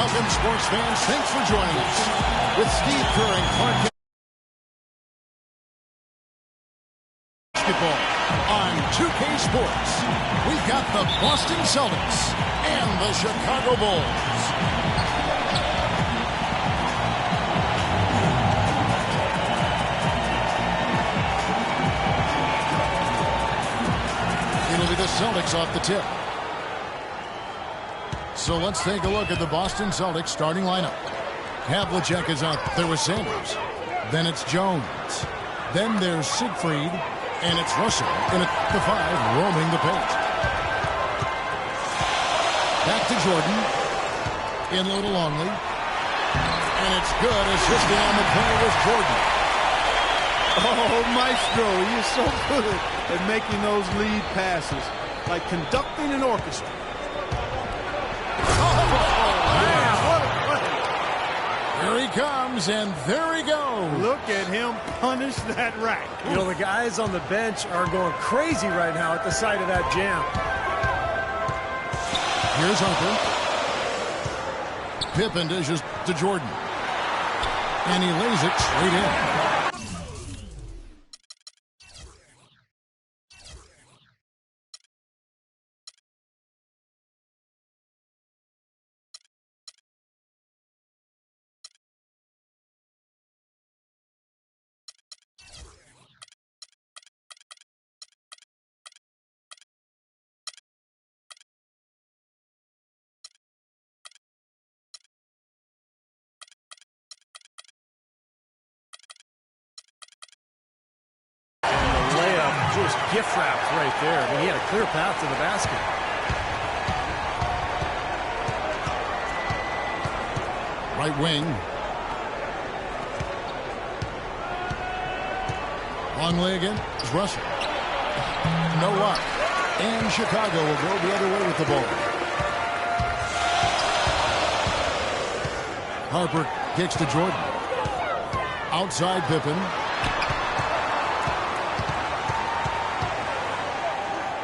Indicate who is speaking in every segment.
Speaker 1: Welcome, sports fans. Thanks for joining us. With Steve Kerr and Clark basketball on 2K Sports, we've got the Boston Celtics and the Chicago Bulls. It'll be the Celtics off the tip. So let's take a look at the Boston Celtics starting lineup. Havlicek is out there with Sanders. Then it's Jones. Then there's Siegfried. And it's Russell in at the 5, roaming the paint. Back to Jordan. In low to Longley. And it's good. Assisting on the play was Jordan.
Speaker 2: Oh, Maestro, he is so good at making those lead passes. Like conducting an orchestra.
Speaker 1: Here he comes, and there he goes.
Speaker 2: Look at him punish that rack.
Speaker 3: You know, the guys on the bench are going crazy right now at the sight of that jam.
Speaker 1: Here's Hunter. Pippen dishes to Jordan. And he lays it straight in.
Speaker 3: Just gift wrapped right there. I mean, he had a clear path to the basket.
Speaker 1: Right wing. Longley again is Russell. No luck. And Chicago will go the other way with the ball. Harper kicks to Jordan. Outside Pippen.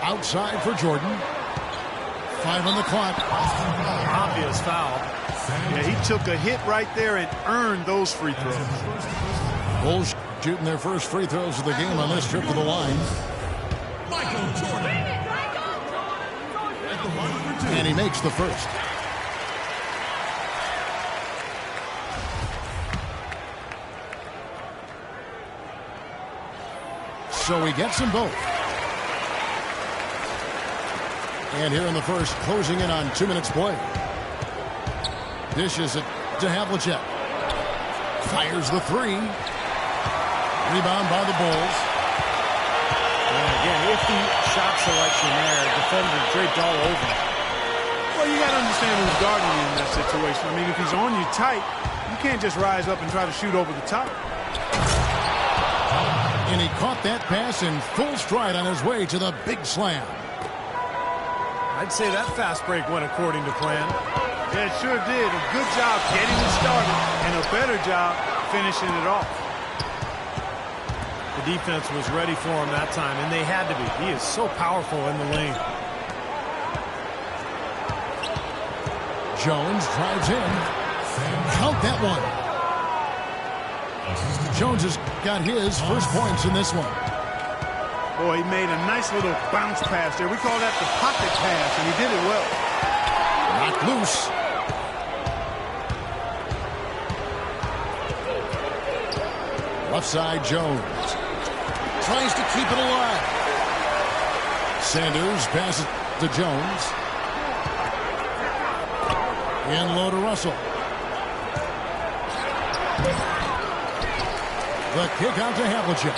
Speaker 1: Outside for Jordan. 5 on the clock.
Speaker 3: Obvious foul.
Speaker 2: Yeah, he took a hit right there and earned those free throws.
Speaker 1: Bulls shooting their first free throws of the game on this trip to the line.
Speaker 4: Michael Jordan.
Speaker 1: And he makes the first. So he gets them both. And here in the first, closing in on 2 minutes play. Dishes it to Havlicek. Fires the 3. Rebound by the Bulls.
Speaker 3: And again, iffy shot selection there. Defender draped all over.
Speaker 2: Well, you got to understand who's guarding you in that situation. I mean, if he's on you tight, you can't just rise up and try to shoot over the top.
Speaker 1: And he caught that pass in full stride on his way to the big slam.
Speaker 3: I'd say that fast break went according to plan.
Speaker 2: Yeah, it sure did. A good job getting it started and a better job finishing it off.
Speaker 3: The defense was ready for him that time, and they had to be. He is so powerful in the lane.
Speaker 1: Jones drives in. Count that one. Jones has got his first points in this one.
Speaker 2: Boy, he made a nice little bounce pass there. We call that the pocket pass, and he did it well.
Speaker 1: Knocked loose. Left side, Jones. Tries to keep it alive. Sanders passes to Jones. In low to Russell. The kick out to Havlicek.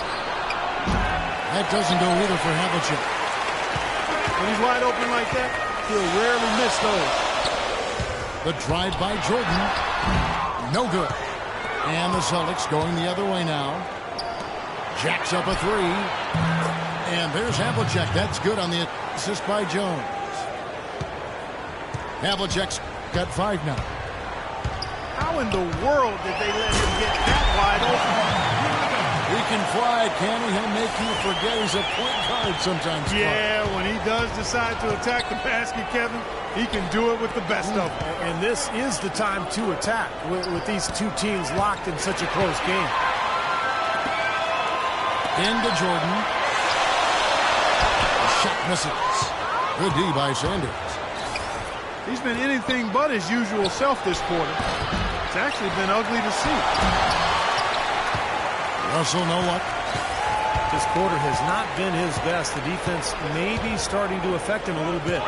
Speaker 1: That doesn't go either for Havlicek.
Speaker 2: When he's wide open like that, he'll rarely miss those.
Speaker 1: The drive by Jordan. No good. And the Celtics going the other way now. Jacks up a 3. And there's Havlicek. That's good on the assist by Jones. Havlicek's got 5 now.
Speaker 2: How in the world did they let him get that wide open?
Speaker 1: We can fly, can he? He'll make you forget he's a point guard sometimes.
Speaker 2: Yeah, when he does decide to attack the basket, Kevin, he can do it with the best of them.
Speaker 3: And this is the time to attack with these two teams locked in such a close game.
Speaker 1: Into Jordan. The shot misses. Good D by Sanders.
Speaker 2: He's been anything but his usual self this quarter. It's actually been ugly to see.
Speaker 1: Russell, no luck.
Speaker 3: This quarter has not been his best. The defense may be starting to affect him a little bit.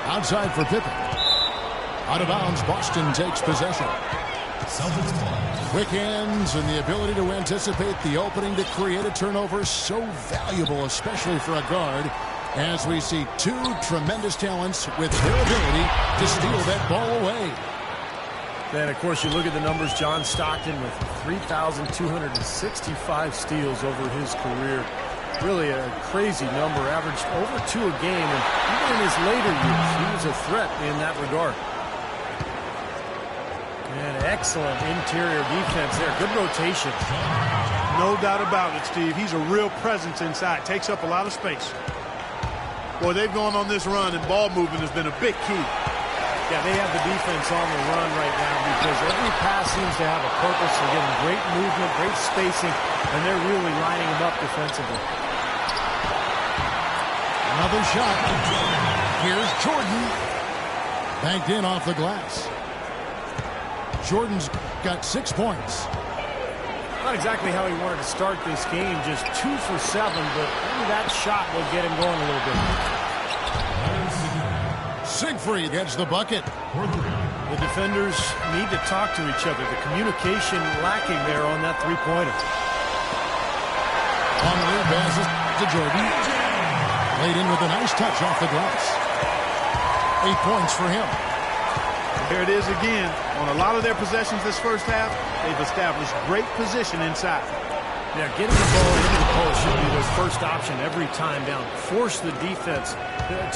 Speaker 1: Outside for Pippen. Out of bounds, Boston takes possession. Quick hands and the ability to anticipate the opening to create a turnover, so valuable, especially for a guard, as we see two tremendous talents with their ability to steal that ball away.
Speaker 3: Then, of course, you look at the numbers. John Stockton with 3,265 steals over his career. Really a crazy number, averaged over 2 a game, and even in his later years, he was a threat in that regard. And excellent interior defense there. Good rotation.
Speaker 2: No doubt about it, Steve. He's a real presence inside. Takes up a lot of space. Boy, they've gone on this run, and ball movement has been a big key.
Speaker 3: Yeah, they have the defense on the run right now because every pass seems to have a purpose. They're getting great movement, great spacing, and they're really lining them up defensively.
Speaker 1: Another shot. Here's Jordan. Banked in off the glass. Jordan's got 6 points.
Speaker 3: Not exactly how he wanted to start this game, just 2 for 7, but maybe that shot will get him going a little bit.
Speaker 1: Siegfried gets the bucket.
Speaker 3: The defenders need to talk to each other. The communication lacking there on that three-pointer.
Speaker 1: On the lead passes to Jordan. Laid in with a nice touch off the glass. 8 points for him.
Speaker 2: Here it is again. On a lot of their possessions this first half, they've established great position inside.
Speaker 3: Yeah, getting the ball into the post should be their first option every time down. Force the defense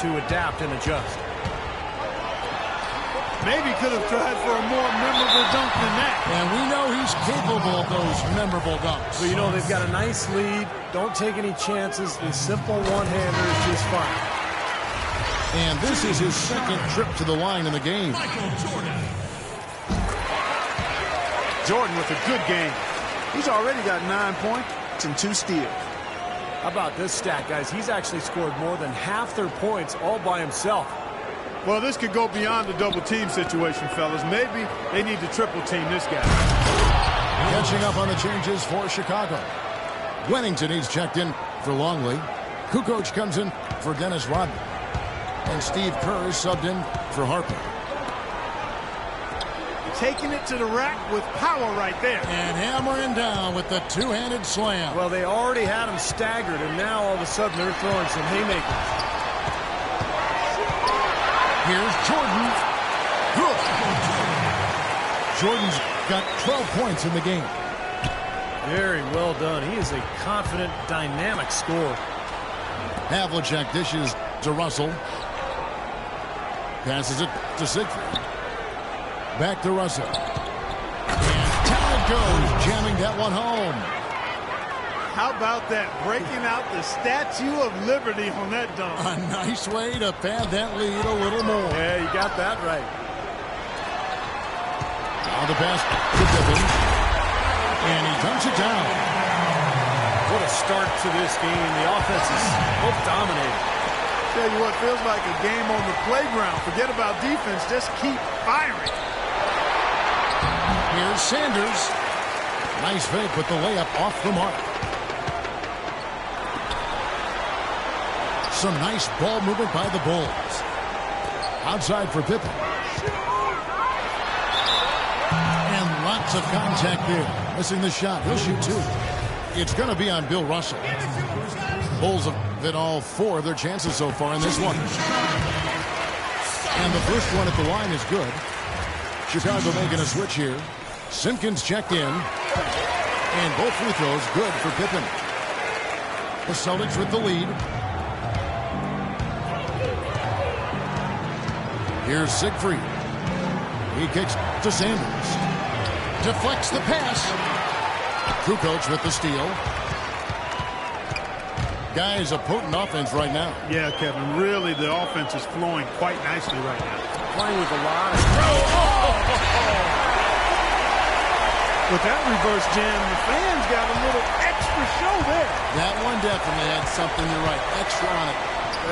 Speaker 3: to adapt and adjust.
Speaker 2: Maybe could have tried for a more memorable dunk than that.
Speaker 1: And we know he's capable of those memorable dunks.
Speaker 3: But, you know, they've got a nice lead. Don't take any chances. The simple one-hander is just fine.
Speaker 1: And this is his second trip to the line in the game.
Speaker 4: Michael Jordan.
Speaker 2: Jordan with a good game. He's already got 9 points and 2 steals.
Speaker 3: How about this stat, guys? He's actually scored more than half their points all by himself.
Speaker 2: Well, this could go beyond the double team situation, fellas. Maybe they need to triple team this guy.
Speaker 1: Catching up on the changes for Chicago. Wennington, he's checked in for Longley. Kukoc comes in for Dennis Rodman. And Steve Kerr is subbed in for Harper.
Speaker 2: Taking it to the rack with power right there.
Speaker 1: And hammering down with the two-handed slam.
Speaker 3: Well, they already had him staggered, and now all of a sudden they're throwing some haymakers.
Speaker 1: Here's Jordan. Good. Jordan's got 12 points in the game.
Speaker 3: Very well done. He is a confident, dynamic scorer.
Speaker 1: Havlicek dishes to Russell. Passes it to Siegfried. Back to Russell. And down it goes, jamming that one home.
Speaker 2: How about that? Breaking out the Statue of Liberty on that dunk.
Speaker 1: A nice way to pad that lead a little more.
Speaker 3: Yeah, you got that right.
Speaker 1: Now the pass to Pippen. And he dumps it down.
Speaker 3: What a start to this game. The offense is both dominating.
Speaker 2: Tell you what, feels like a game on the playground. Forget about defense. Just keep firing.
Speaker 1: Here's Sanders. Nice fake with the layup off the mark. Some nice ball movement by the Bulls. Outside for Pippen. And lots of contact there. Missing the shot. He'll shoot 2. It's going to be on Bill Russell. Bulls have been all 4 of their chances so far in this one. And the first one at the line is good. Chicago making a switch here. Simpkins checked in. And both free throws good for Pippen. The Celtics with the lead. Here's Siegfried. He kicks to Sanders. deflects the pass. Kukoc with the steal. Guys, a potent offense right now.
Speaker 2: Yeah, Kevin, really the offense is flowing quite nicely right now.
Speaker 3: Playing with a lot of...
Speaker 2: With that reverse jam, the fans got a little extra show there.
Speaker 1: That one definitely had something, you're right, extra on it.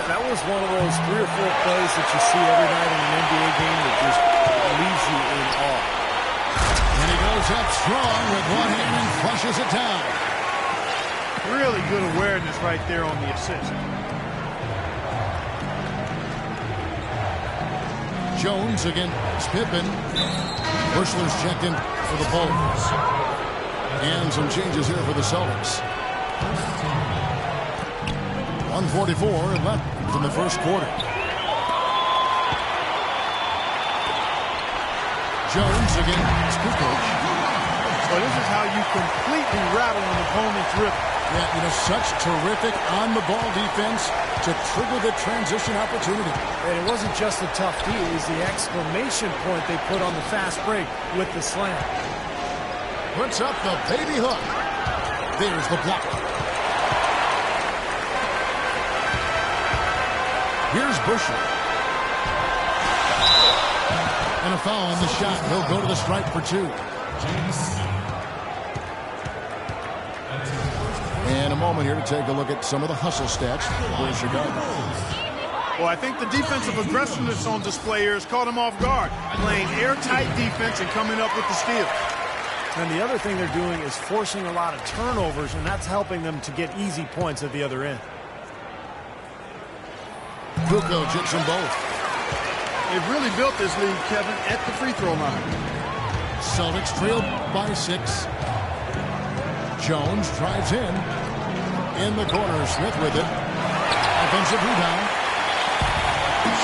Speaker 3: That was one of those 3 or 4 plays that you see every night in an NBA game that just leaves you in awe.
Speaker 1: And he goes up strong with one hand and flushes it down.
Speaker 2: Really good awareness right there on the assist.
Speaker 1: Jones against Pippen. Bushler's checked in for the Bulls. And some changes here for the Celtics. 1:44 left in the first quarter. Jones against Kukoc.
Speaker 2: Well, this is how you completely rattle an opponent's rhythm.
Speaker 1: Yeah, such terrific on-the-ball defense to trigger the transition opportunity.
Speaker 3: And it wasn't just a tough D, it was the exclamation point they put on the fast break with the slam.
Speaker 1: Puts up the baby hook. There's the block. Here's Bushler. And a foul on the shot. He'll go to the stripe for 2. And a moment here to take a look at some of the hustle stats for Chicago.
Speaker 2: Well, I think the defensive aggressiveness on display here has caught him off guard, playing airtight defense and coming up with the steal.
Speaker 3: And the other thing they're doing is forcing a lot of turnovers, and that's helping them to get easy points at the other end.
Speaker 1: Kukoc hits them both.
Speaker 2: They've really built this lead, Kevin, at the free throw line.
Speaker 1: Celtics trailed by 6. Jones drives in. In the corner, Smith with it. Offensive rebound.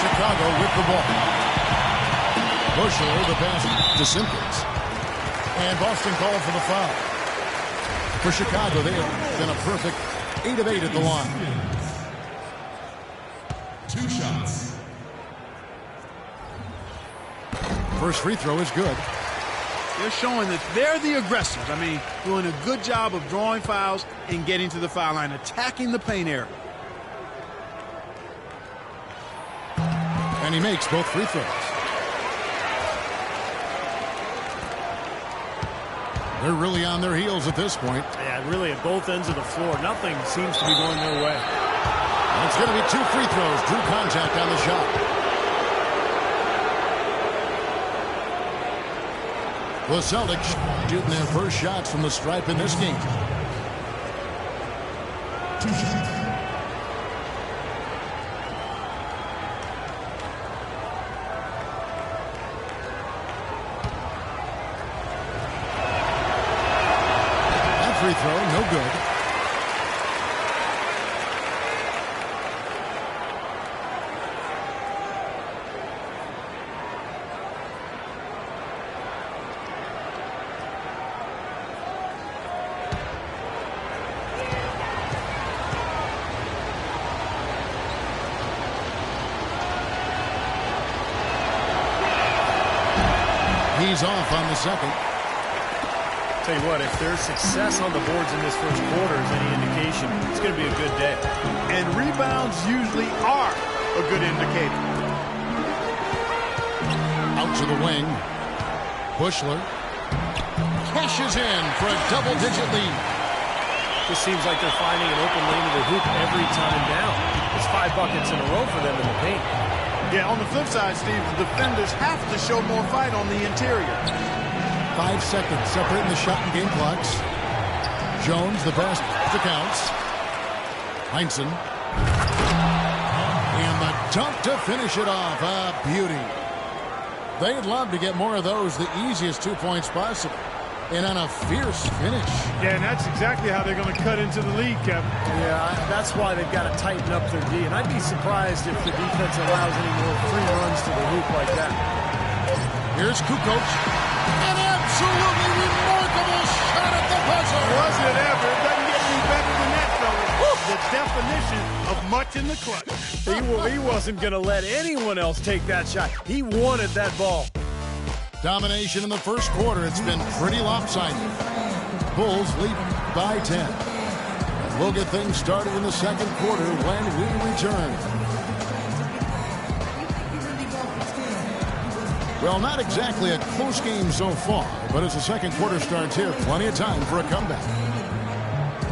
Speaker 1: Chicago with the ball. Bushler, the pass to Simpkins. And Boston called for the foul. For Chicago, they have been a perfect 8 of 8 at the line.
Speaker 4: 2 shots.
Speaker 1: First free throw is good.
Speaker 2: They're showing that they're the aggressors. I mean, doing a good job of drawing fouls and getting to the foul line, attacking the paint area.
Speaker 1: And he makes both free throws. They're really on their heels at this point.
Speaker 3: Yeah, really at both ends of the floor. Nothing seems to be going their way.
Speaker 1: And it's going to be 2 free throws. Drew contact on the shot. The Celtics shooting their first shots from the stripe in this game.
Speaker 4: 2 shots.
Speaker 1: That free throw, no good. He's off on the second.
Speaker 3: Tell you what, if there's success on the boards in this first quarter is any indication, it's going to be a good day.
Speaker 2: And rebounds usually are a good indicator.
Speaker 1: Out to the wing. Bushler cashes in for a double-digit lead.
Speaker 3: Just seems like they're finding an open lane to the hoop every time down. It's 5 buckets in a row for them in the paint.
Speaker 2: Yeah, on the flip side, Steve, the defenders have to show more fight on the interior.
Speaker 1: 5 seconds separating the shot and game clocks. Jones, the best to counts. Heinsohn. And the dunk to finish it off. A beauty. They'd love to get more of those, the easiest 2 points possible. And on a fierce finish.
Speaker 2: Yeah, and that's exactly how they're going to cut into the lead, Kevin.
Speaker 3: Yeah, that's why they've got to tighten up their D. And I'd be surprised if the defense allows any more free runs to the hoop like that.
Speaker 1: Here's Kukoc. An absolutely remarkable shot at the buzzer.
Speaker 2: Was it ever? It doesn't get any better than that, fellas. The definition of much in the clutch.
Speaker 3: He wasn't going to let anyone else take that shot. He wanted that ball.
Speaker 1: Domination in the first quarter. It's been pretty lopsided. Bulls lead by 10. We'll get things started in the second quarter when we return. Well, not exactly a close game so far, but as the second quarter starts here, plenty of time for a comeback.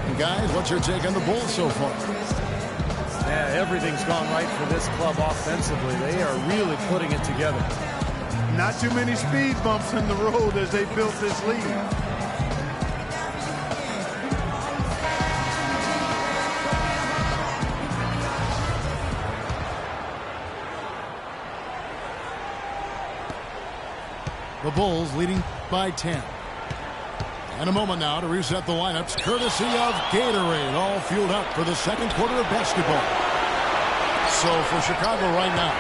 Speaker 1: And guys, what's your take on the Bulls so far?
Speaker 3: Yeah, everything's gone right for this club offensively. They are really putting it together.
Speaker 2: Not too many speed bumps in the road as they built this lead.
Speaker 1: The Bulls leading by 10. And a moment now to reset the lineups, courtesy of Gatorade, all fueled up for the second quarter of basketball. So for Chicago right now,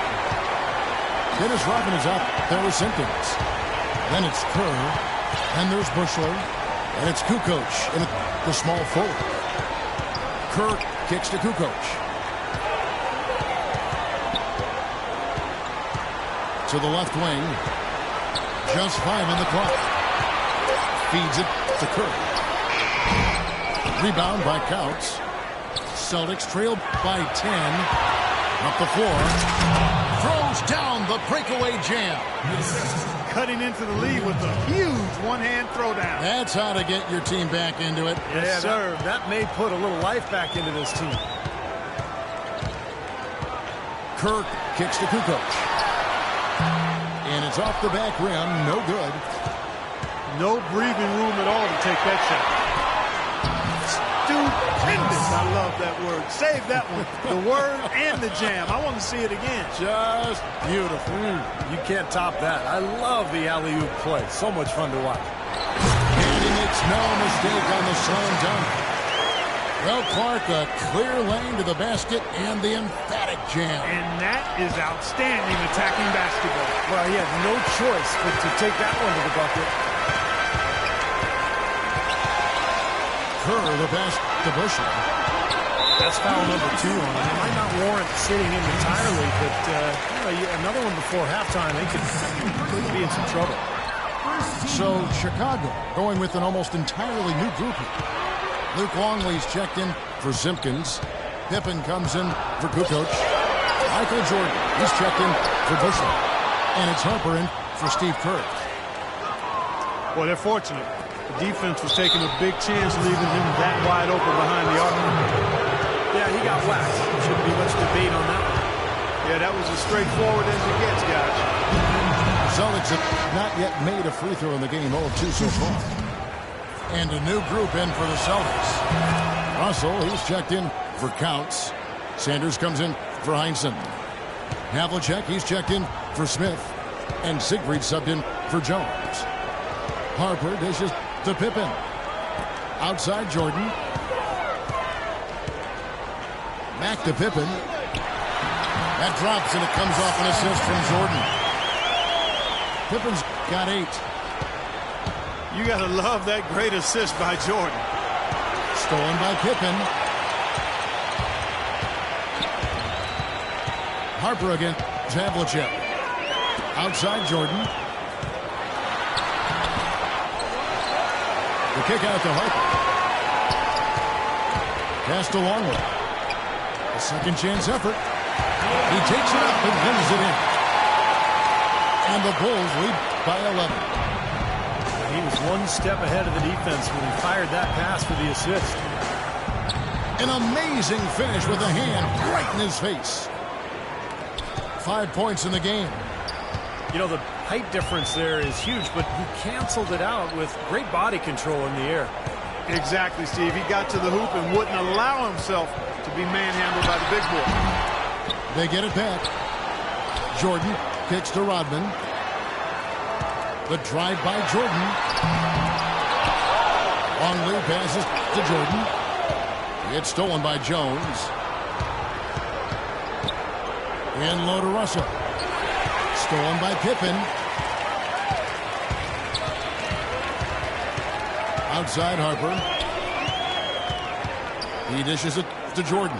Speaker 1: Dennis Rodman is out there with Simpkins. Then it's Kerr. Then there's Bushler. And it's Kukoc in the small forward. Kerr kicks to Kukoc. To the left wing. Just 5 on the clock. Feeds it to Kerr. Rebound by Counts. Celtics trail by 10. Up the floor. Throws down the breakaway jam.
Speaker 2: Cutting into the lead with a huge one-hand throwdown.
Speaker 1: That's how to get your team back into it.
Speaker 3: Yes, sir. That may put a little life back into this team.
Speaker 1: Kirk kicks to Kukoc. And it's off the back rim. No good.
Speaker 2: No breathing room at all to take that shot. Stupendous. I love that word. Save that one. The word and the jam. I want to see it again.
Speaker 1: Just beautiful.
Speaker 3: You can't top that. I love the alley-oop play. So much fun to watch.
Speaker 1: And he makes no mistake on the slam dunk. Well, Clark, a clear lane to the basket and the emphatic jam.
Speaker 2: And that is outstanding attacking basketball.
Speaker 3: Well, he had no choice but to take that one to the bucket.
Speaker 1: Kerr, the pass to Bushler.
Speaker 3: That's foul number 2 on him. It might not warrant sitting him entirely, but another one before halftime, they could be in some trouble.
Speaker 1: So Chicago going with an almost entirely new grouping. Luke Longley's checked in for Simpkins. Pippen comes in for Kukoc. Michael Jordan, he's checked in for Bushler. And it's Harper in for Steve Kerr.
Speaker 2: Well, they're fortunate. The defense was taking a big chance leaving him that wide open behind the arc.
Speaker 3: Yeah, he got whacked. Shouldn't be much debate on that one.
Speaker 2: Yeah, that was as straightforward as it gets, guys.
Speaker 1: Celtics have not yet made a free throw in the game, 0 of 2 so far. And a new group in for the Celtics. Russell, he's checked in for Counts. Sanders comes in for Heinsohn. Havlicek, he's checked in for Smith. And Siegfried subbed in for Jones. Harper dishes to Pippen. Outside Jordan. Back to Pippen. That drops and it comes off an assist from Jordan. Pippen's got 8.
Speaker 2: You got to love that great assist by Jordan.
Speaker 1: Stolen by Pippen. Harper again. Havlicek. Outside Jordan. The kick out to Harper. Pass to Longley. A second chance effort. He takes it up and wins it in. And the Bulls lead by 11.
Speaker 3: He was one step ahead of the defense when he fired that pass for the assist.
Speaker 1: An amazing finish with a hand right in his face. 5 points in the game.
Speaker 3: You know, the height difference there is huge, but he canceled it out with great body control in the air.
Speaker 2: Exactly, Steve. He got to the hoop and wouldn't allow himself to be manhandled by the big boy.
Speaker 1: They get it back. Jordan kicks to Rodman. The drive by Jordan. Longley passes to Jordan. It's stolen by Jones. In low to Russell. Stolen by Pippen. Outside Harper. He dishes it to Jordan.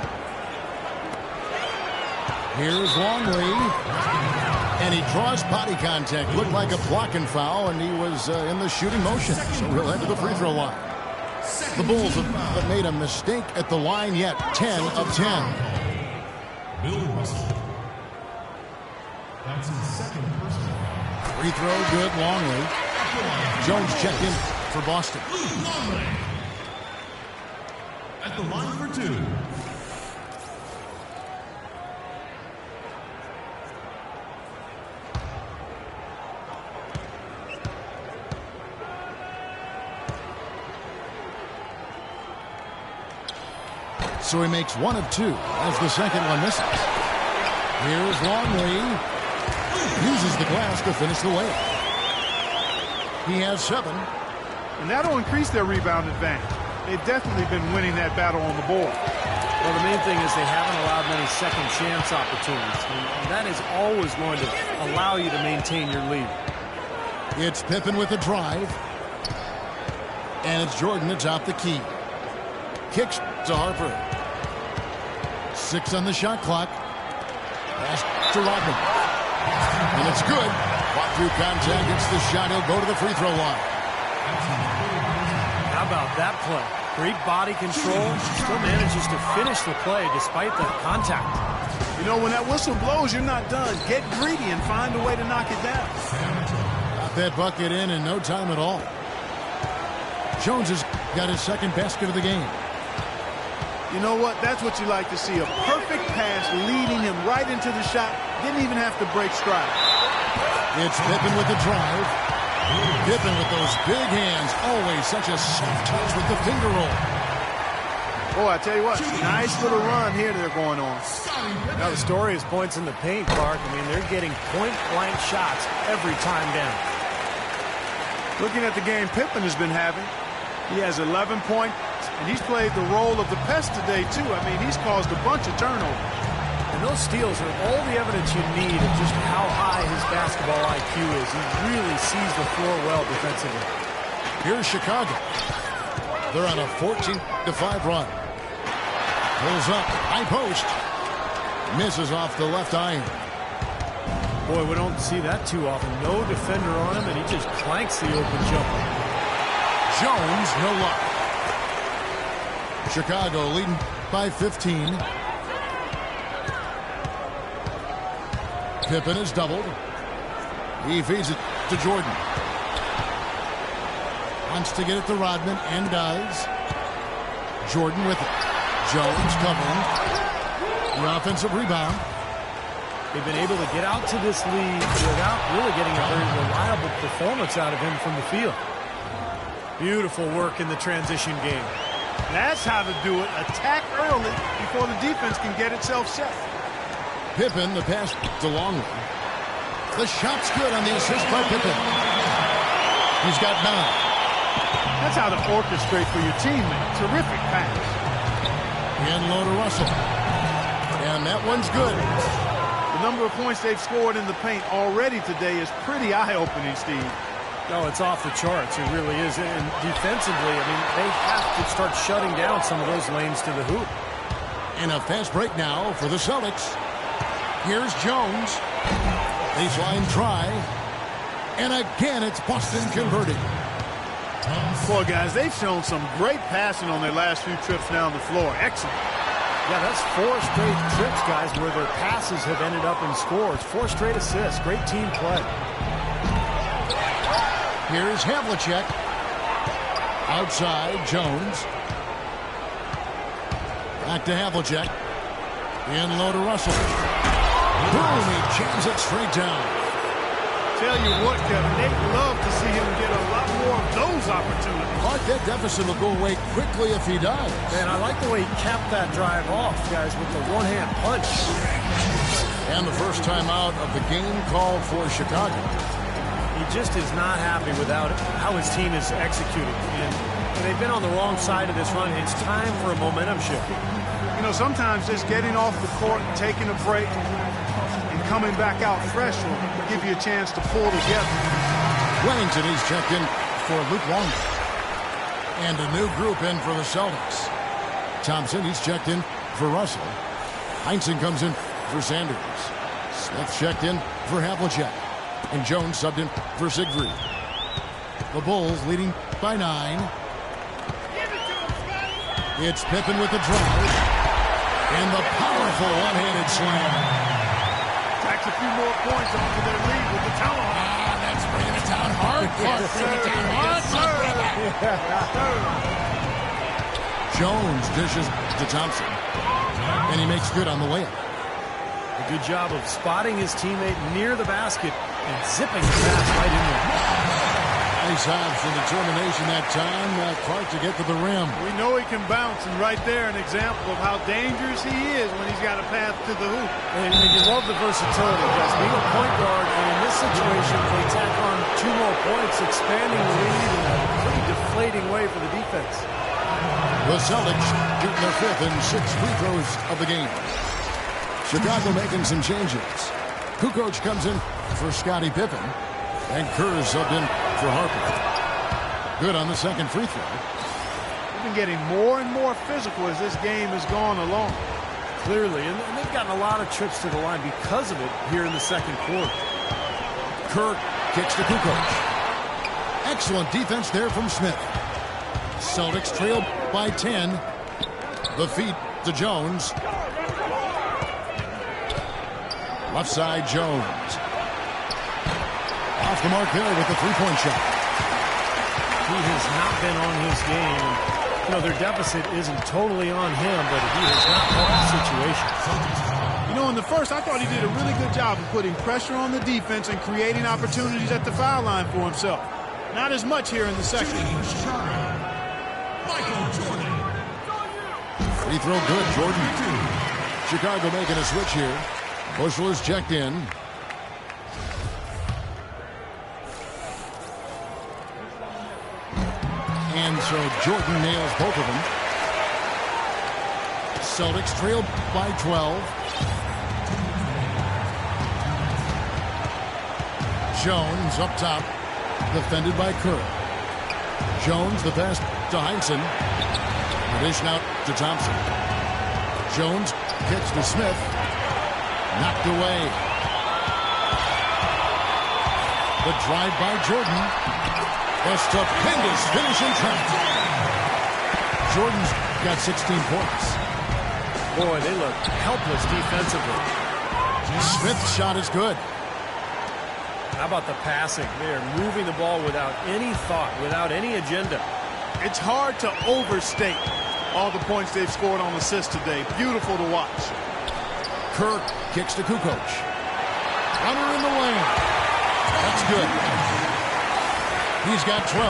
Speaker 1: Here's Longley. And he draws body contact. Looked like a blocking foul, and he was in the shooting motion. So he'll head to the free throw line. The Bulls have made a mistake at the line yet. 10 of 10.
Speaker 4: Bill Russell. That's his second personal.
Speaker 1: Free throw good, Longley. Jones checked in for Boston.
Speaker 4: Longley. At the line for two.
Speaker 1: So he makes 1 of 2 as the second one misses. Here's Longley. Uses the glass to finish the layup. He has 7.
Speaker 2: And that'll increase their rebound advantage. They've definitely been winning that battle on the board.
Speaker 3: Well, the main thing is they haven't allowed many second chance opportunities. And that is always going to allow you to maintain your lead.
Speaker 1: It's Pippen with a drive. And it's Jordan atop the key. Kicks to Harper. 6 on the shot clock. Pass to Rodman. And it's good. Fought through contact. Gets the shot. He'll go to the free throw line.
Speaker 3: How about that play? Great body control. Still manages to finish the play despite the contact.
Speaker 2: You know, when that whistle blows, you're not done. Get greedy and find a way to knock it down.
Speaker 1: Got that bucket in no time at all. Jones has got his second basket of the game.
Speaker 2: You know what? That's what you like to see. A perfect pass leading him right into the shot. Didn't even have to break stride.
Speaker 1: It's Pippen with the drive. Pippen with those big hands. Always such a soft touch with the finger roll.
Speaker 2: Boy, I tell you what, nice little run here they're going on.
Speaker 3: Now the story is points in the paint, Clark. I mean, they're getting point-blank shots every time down.
Speaker 2: Looking at the game Pippen has been having, he has 11 points, and he's played the role of the pest today, too. I mean, he's caused a bunch of turnovers.
Speaker 3: And those steals are all the evidence you need of just how high his basketball IQ is. He really sees the floor well defensively.
Speaker 1: Here's Chicago. They're on a 14-5 run. Pulls up, high post. Misses off the left iron.
Speaker 3: Boy, we don't see that too often. No defender on him, and he just clanks the open jumper.
Speaker 1: Jones, no luck. Chicago leading by 15. Pippen is doubled. He feeds it to Jordan. Wants to get it to Rodman and does. Jordan with it. Jones covering. The offensive rebound.
Speaker 3: They've been able to get out to this lead without really getting a very reliable performance out of him from the field. Beautiful work in the transition game.
Speaker 2: That's how to do it. Attack early before the defense can get itself set.
Speaker 1: Pippen, the pass to Longley. The shot's good on the assist by Pippen. He's got 9.
Speaker 2: That's how to orchestrate for your teammate. Terrific pass.
Speaker 1: In low to Russell. And that one's good.
Speaker 2: The number of points they've scored in the paint already today is pretty eye-opening, Steve.
Speaker 3: No, it's off the charts. It really is. And defensively, I mean, they have to start shutting down some of those lanes to the hoop.
Speaker 1: And a fast break now for the Celtics. Here's Jones. Baseline try. And again, it's Boston converting.
Speaker 2: Boy, guys, they've shown some great passing on their last few trips down the floor. Excellent.
Speaker 3: Yeah, that's 4 straight trips, guys, where their passes have ended up in scores. 4 straight assists. Great team play.
Speaker 1: Here's Havlicek. Outside, Jones. Back to Havlicek. In low to Russell. Boom, he jams it straight down.
Speaker 2: Tell you what, Kevin, they'd love to see him get a lot more of those opportunities.
Speaker 1: But that deficit will go away quickly if he does.
Speaker 3: Man, I like the way he capped that drive off, guys, with the one-hand punch.
Speaker 1: And the first time out of the game called for Chicago.
Speaker 3: He just is not happy without how his team is executing. And they've been on the wrong side of this run. It's time for a momentum shift.
Speaker 2: You know, sometimes just getting off the court, taking a break, and coming back out fresh will give you a chance to pull together.
Speaker 1: Wellington is checked in for Luke Longley. And a new group in for the Celtics. Thompson, he's checked in for Russell. Heinsohn comes in for Sanders. Smith checked in for Havlicek. And Jones subbed in for Siegfried. The Bulls leading by 9. It's Pippen with the drive. And the powerful one-handed slam.
Speaker 2: Tacks a few more points onto their lead with the tomahawk.
Speaker 1: That's bringing it down hard. Bringing it down hard. Jones dishes to Thompson. And he makes good on the layup.
Speaker 3: A good job of spotting his teammate near the basket and zipping the pass right in there.
Speaker 1: Nice abs and determination that time. Clark to get to the rim.
Speaker 2: We know he can bounce, and right there an example of how dangerous he is when he's got a path to the hoop.
Speaker 3: And you love the versatility, guys. Being a point guard, and in this situation, they tack on 2 more points, expanding the lead in a pretty deflating way for the defense.
Speaker 1: The Celtics shooting their 5th and 6th free throws of the game. Chicago making some changes. Kukoc comes in for Scottie Pippen. And Kerr subbed in for Harper. Good on the second free throw.
Speaker 2: They've been getting more and more physical as this game has gone along.
Speaker 3: Clearly, and they've gotten a lot of trips to the line because of it here in the second quarter.
Speaker 1: Kerr kicks to Kukoc. Excellent defense there from Smith. Celtics trail by 10. The feed to Jones. Left side, Jones. Off the mark there with the three-point shot.
Speaker 3: He has not been on his game. You know, their deficit isn't totally on him, but he has not helped the situation.
Speaker 2: You know, in the first, I thought he did a really good job of putting pressure on the defense and creating opportunities at the foul line for himself. Not as much here in the second.
Speaker 4: Michael Jordan.
Speaker 1: Free throw good, Jordan. Chicago making a switch here. Bushler's checked in. And so Jordan nails both of them. Celtics trail by 12. Jones up top, defended by Kerr. Jones the pass to Heinsohn. The dish out to Thompson. Jones kicks to Smith. Knocked away. The drive by Jordan. The stupendous finish in traffic. Jordan's got 16 points.
Speaker 3: Boy, they look helpless defensively.
Speaker 1: Smith's shot is good.
Speaker 3: How about the passing? They are moving the ball without any thought, without any agenda.
Speaker 2: It's hard to overstate all the points they've scored on assists today. Beautiful to watch.
Speaker 1: Kerr kicks to Kukoc. Runner in the lane. That's good. He's got 12.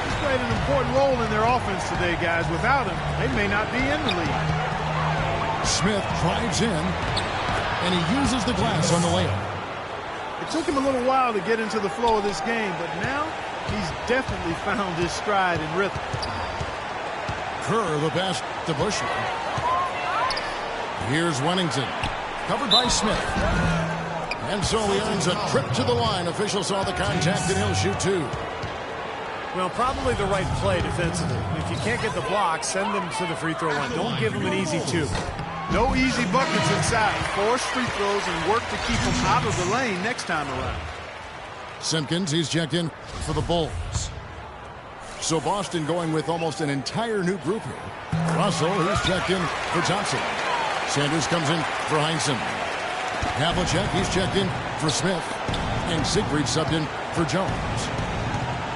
Speaker 2: He's played an important role in their offense today, guys. Without him, they may not be in the league.
Speaker 1: Smith drives in, and he uses the glass on the layup.
Speaker 2: It took him a little while to get into the flow of this game, but now he's definitely found his stride and rhythm.
Speaker 1: Kerr the pass to Bushler. Here's Wennington, covered by Smith. And so he earns a trip to the line. Official saw the contact, and he'll shoot 2.
Speaker 3: Well, probably the right play defensively. If you can't get the block, send them to the free throw line. Don't give them an easy 2.
Speaker 2: No easy buckets inside. Force free throws and work to keep them out of the lane next time around.
Speaker 1: Simpkins, he's checked in for the Bulls. So Boston going with almost an entire new group here. Russell, he's checked in for Thompson. Sanders comes in for Heinsohn. Havlicek, he's checked in for Smith. And Siegfried subbed in for Jones.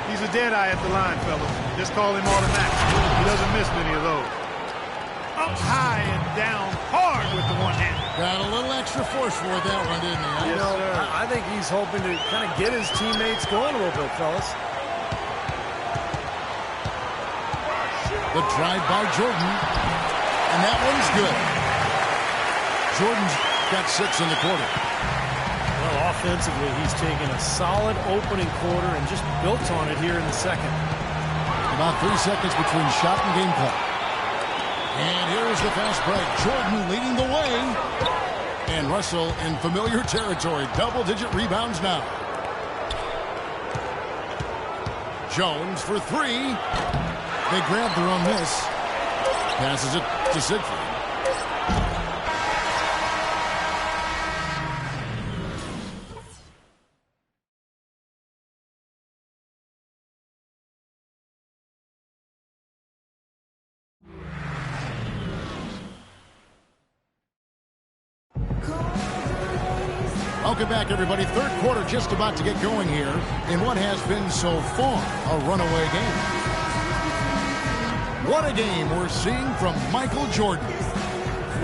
Speaker 2: He's a dead eye at the line, fellas. Just call him automatic. He doesn't miss many of those. Up high and down hard with the one-hand.
Speaker 1: Got a little extra force for that one, didn't he?
Speaker 2: Yes, sir.
Speaker 3: I think he's hoping to kind of get his teammates going a little bit, fellas.
Speaker 1: The drive by Jordan. And that one's good. Jordan's got 6 in the quarter.
Speaker 3: Well, offensively, he's taken a solid opening quarter and just built on it here in the second.
Speaker 1: About 3 seconds between shot and game clock. And here's the fast break. Jordan leading the way. And Russell in familiar territory. Double-digit rebounds now. Jones for 3. They grab their own miss. Passes it to Siegfried. Welcome back, everybody. Third quarter just about to get going here in what has been so far a runaway game. What a game we're seeing from Michael Jordan.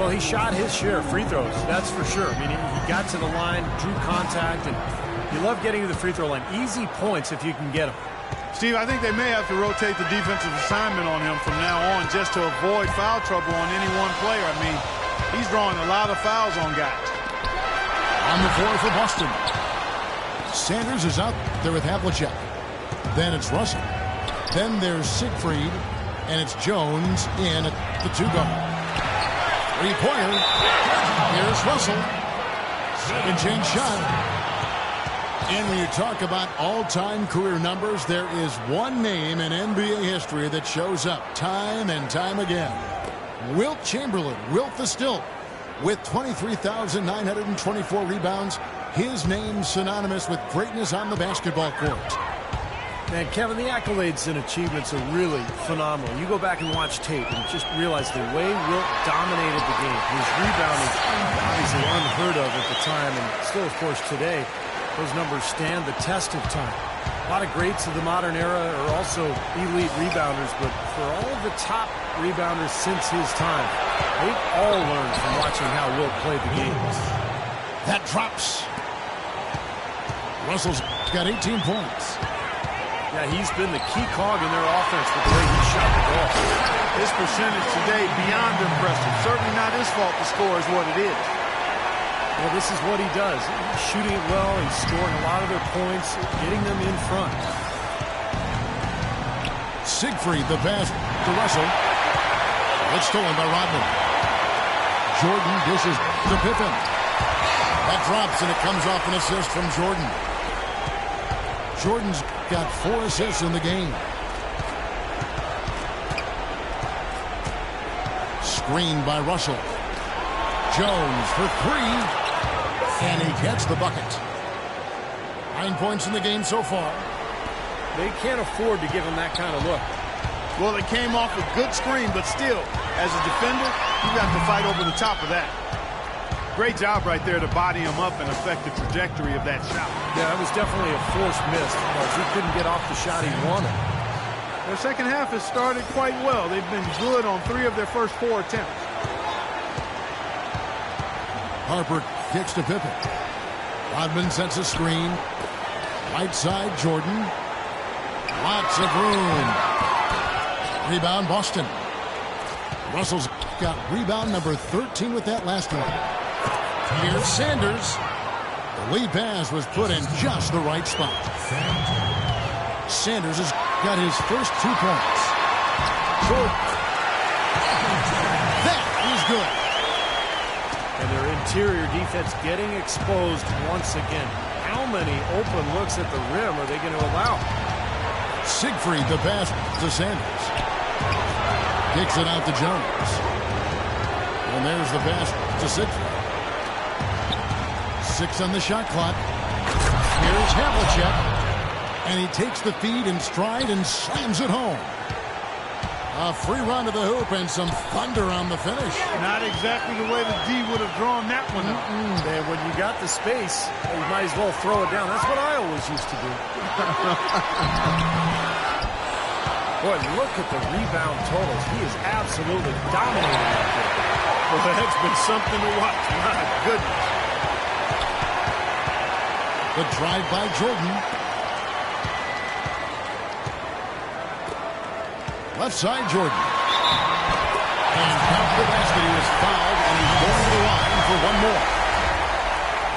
Speaker 3: Well, he shot his share of free throws, that's for sure. I mean, he got to the line, drew contact, and you love getting to the free throw line. Easy points if you can get them.
Speaker 2: Steve, I think they may have to rotate the defensive assignment on him from now on just to avoid foul trouble on any one player. I mean, he's drawing a lot of fouls on guys.
Speaker 1: On the floor for Boston. Sanders is out there with Havlicek. Then it's Russell. Then there's Siegfried. And it's Jones in at the 2-guard. Three-pointer. Here's Russell. Second chance shot. And when you talk about all-time career numbers, there is one name in NBA history that shows up time and time again. Wilt Chamberlain, Wilt the Stilt, with 23,924 rebounds. His name synonymous with greatness on the basketball court.
Speaker 3: Man, Kevin, the accolades and achievements are really phenomenal. You go back and watch tape and just realize the way Wilt dominated the game. His rebounding, obviously unheard of at the time, and still, of course, today, those numbers stand the test of time. A lot of greats of the modern era are also elite rebounders, but for all of the top rebounders since his time, they've all learned from watching how Wilt played the game.
Speaker 1: That drops. Russell's got 18 points.
Speaker 3: Yeah, he's been the key cog in their offense with the way he shot the ball.
Speaker 2: His percentage today beyond impressive. Certainly not his fault the score is what it is.
Speaker 3: Well, this is what he does. He's shooting it well. He's scoring a lot of their points, getting them in front.
Speaker 1: Siegfried, the pass to Russell. It's stolen by Rodman. Jordan dishes to Pippen. That drops, and it comes off an assist from Jordan. Jordan's got 4 assists in the game. Screened by Russell. Jones for 3. And he gets the bucket. 9 points in the game so far.
Speaker 3: They can't afford to give him that kind of look.
Speaker 2: Well, it came off a good screen, but still, as a defender, you got to fight over the top of that. Great job right there to body him up and affect the trajectory of that shot.
Speaker 3: Yeah, it was definitely a forced miss because he couldn't get off the shot he wanted.
Speaker 2: Their second half has started quite well. They've been good on 3 of their first 4 attempts.
Speaker 1: Harper kicks to Pippen. Rodman sets a screen. Right side, Jordan. Lots of room. Rebound, Boston. Russell's got rebound number 13 with that last one. Here's Sanders. The lead pass was put in just the right spot. Sanders has got his first 2 points. Jordan. That is good.
Speaker 3: And their interior defense getting exposed once again. How many open looks at the rim are they going to allow?
Speaker 1: Siegfried, the pass to Sanders. Kicks it out to Jones. And there's the pass to Siegfried. 6 on the shot clock. Here's Havlicek. And he takes the feed in stride and slams it home. A free run to the hoop and some thunder on the finish.
Speaker 2: Not exactly the way the D would have drawn that one up.
Speaker 3: And when you got the space, you might as well throw it down. That's what I always used to do. Boy, look at the rebound totals. He is absolutely dominating out there.
Speaker 2: Well, that's been something to watch. My goodness.
Speaker 1: The drive by Jordan. Left side, Jordan. And count the basket. He was fouled, and he's going to the line for one more.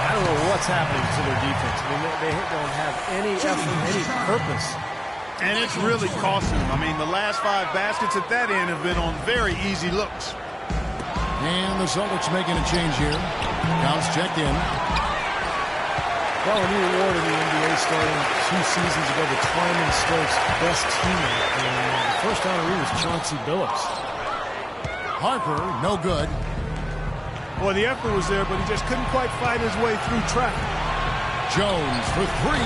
Speaker 3: I don't know what's happening to their defense. I mean, they don't have any effort, any purpose.
Speaker 2: And it's really costing them. I mean, the last 5 baskets at that end have been on very easy looks.
Speaker 1: And the Celtics making a change here. Counts checked in.
Speaker 3: Well, a new award in the NBA starting 2 seasons ago, the Twyman Stokes Best Teammate. And the first honoree was Chauncey Billups.
Speaker 1: Harper, no good.
Speaker 2: Boy, the effort was there, but he just couldn't quite fight his way through traffic.
Speaker 1: Jones for 3.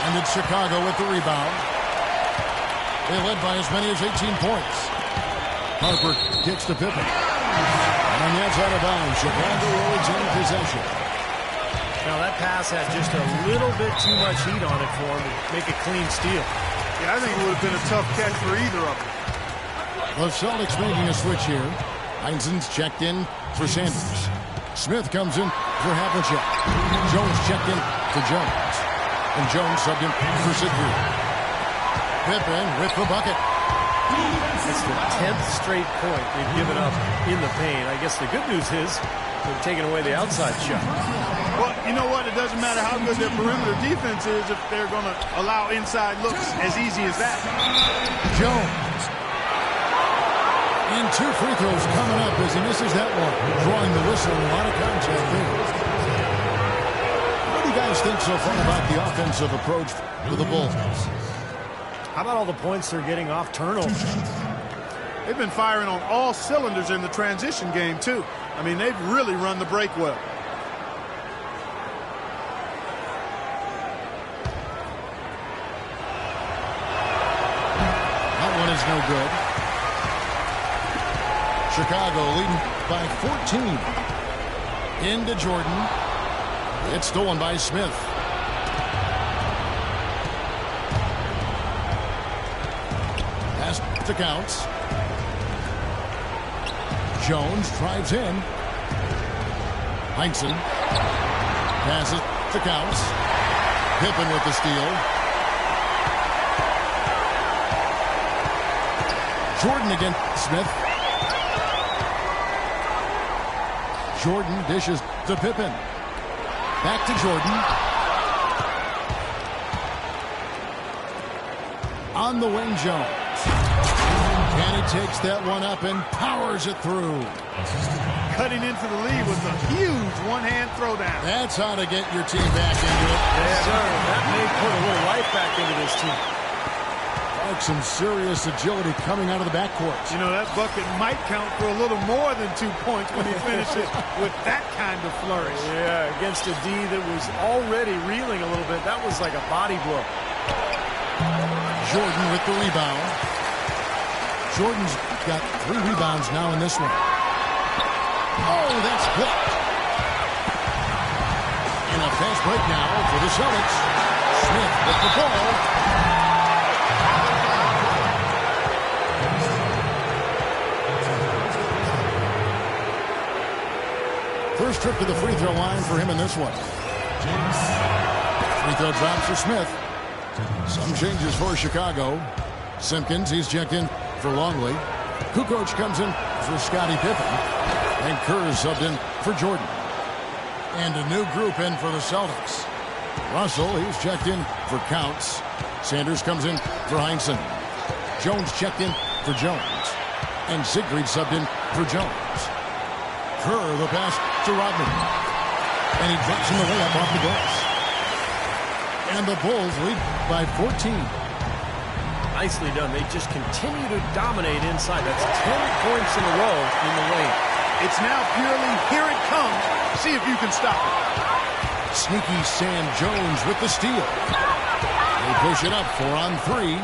Speaker 1: And it's Chicago with the rebound. They led by as many as 18 points. Harper kicks to Pippen. And on the outside of bounds, Chicago holds in possession.
Speaker 3: Now that pass had just a little bit too much heat on it for him to make a clean steal.
Speaker 2: Yeah, I think it would have been a tough catch for either of them.
Speaker 1: The Celtics making a switch here. Heinzen's checked in for Sanders. Smith comes in for Havlicek. Jones checked in for Jones. And Jones subbed in for Siegfried. Pippen with the bucket.
Speaker 3: It's the 10th straight point they've given up in the paint. I guess the good news is they're taking away the outside shot.
Speaker 2: Well, you know what? It doesn't matter how good their perimeter defense is if they're going to allow inside looks as easy as that.
Speaker 1: Jones. And 2 free throws coming up as he misses that one. Drawing the whistle, a lot of contact there. What do you guys think so far about the offensive approach for the Bulls?
Speaker 3: How about all the points they're getting off turnovers?
Speaker 2: They've been firing on all cylinders in the transition game, too. I mean, they've really run the break well.
Speaker 1: That one is no good. Chicago leading by 14. Into Jordan. It's stolen by Smith. Pass to Counts. Jones drives in. Heinzen passes to Counts. Pippen with the steal. Jordan against Smith. Jordan dishes to Pippen. Back to Jordan. On the wing, Jones. And he takes that one up and powers it through.
Speaker 2: Cutting into the lead with a huge one-hand throwdown.
Speaker 1: That's how to get your team back into it.
Speaker 3: Yes, sir. That may put a little life back into this team.
Speaker 1: Like some serious agility coming out of the backcourt.
Speaker 2: You know, that bucket might count for a little more than 2 points when he finishes with that kind of flourish.
Speaker 3: Yeah, against a D that was already reeling a little bit. That was like a body blow.
Speaker 1: Jordan with the rebound. Jordan's got 3 rebounds now in this one. Oh, that's blocked. And a fast break now for the Celtics. Smith with the ball. First trip to the free throw line for him in this one. Free throw drops for Smith. Some changes for Chicago. Simpkins, he's checked in for Longley. Kukoc comes in for Scottie Pippen. And Kerr is subbed in for Jordan. And a new group in for the Celtics. Russell, he's checked in for Counts. Sanders comes in for Heinzen. Jones checked in for Jones. And Siegfried subbed in for Jones. Kerr, the pass to Rodman. And he drops him the layup off the glass. And the Bulls lead by 14.
Speaker 3: Nicely done. They just continue to dominate inside. That's 10 points in a row in the lane.
Speaker 2: It's now purely here it comes. See if you can stop it.
Speaker 1: Sneaky Sam Jones with the steal. They push it up 4 on 3.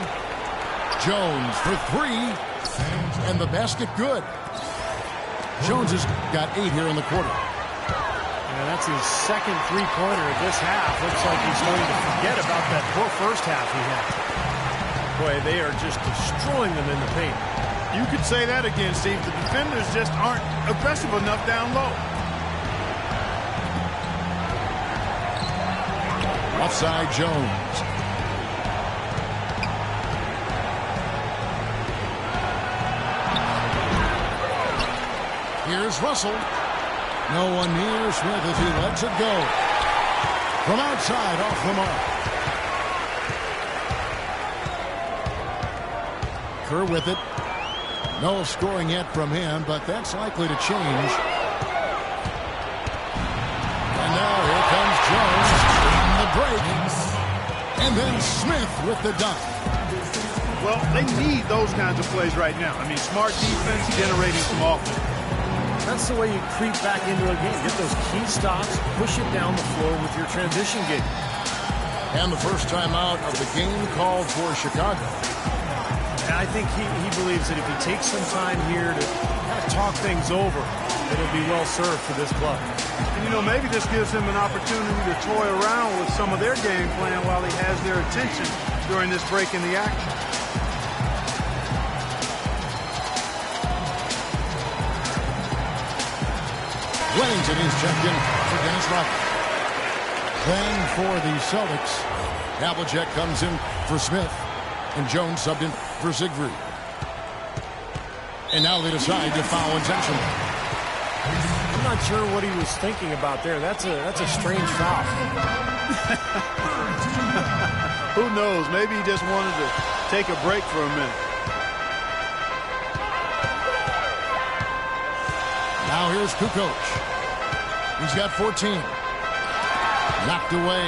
Speaker 1: Jones for 3. And the basket good. Jones has got 8 here in the quarter.
Speaker 3: And that's his second three-pointer of this half. Looks like he's starting to forget about that poor first half he had. Boy, they are just destroying them in the paint.
Speaker 2: You could say that again, Steve. The defenders just aren't aggressive enough down low.
Speaker 1: Offside Jones. Here's Russell. No one near Smith as he lets it go. From outside, off the mark. Kerr with it. No scoring yet from him, but that's likely to change. And now here comes Jones on the break. And then Smith with the dunk.
Speaker 2: Well, they need those kinds of plays right now. I mean, smart defense generating some offense.
Speaker 3: That's the way you creep back into a game. Get those key stops, push it down the floor with your transition game.
Speaker 1: And the first time out of the game called for Chicago.
Speaker 3: And I think he believes that if he takes some time here to kind of talk things over, it'll be well served for this club.
Speaker 2: And, you know, maybe this gives him an opportunity to toy around with some of their game plan while he has their attention during this break in the action.
Speaker 1: Wellington is checked in for Dennis Rodman. Then for the Celtics, Havlicek comes in for Smith, and Jones subbed in for Siegfried. And now they decide to foul intentionally.
Speaker 3: I'm not sure what he was thinking about there. That's a strange foul.
Speaker 2: Who knows? Maybe he just wanted to take a break for a minute.
Speaker 1: Now here's Kukoc. He's got 14. Knocked away.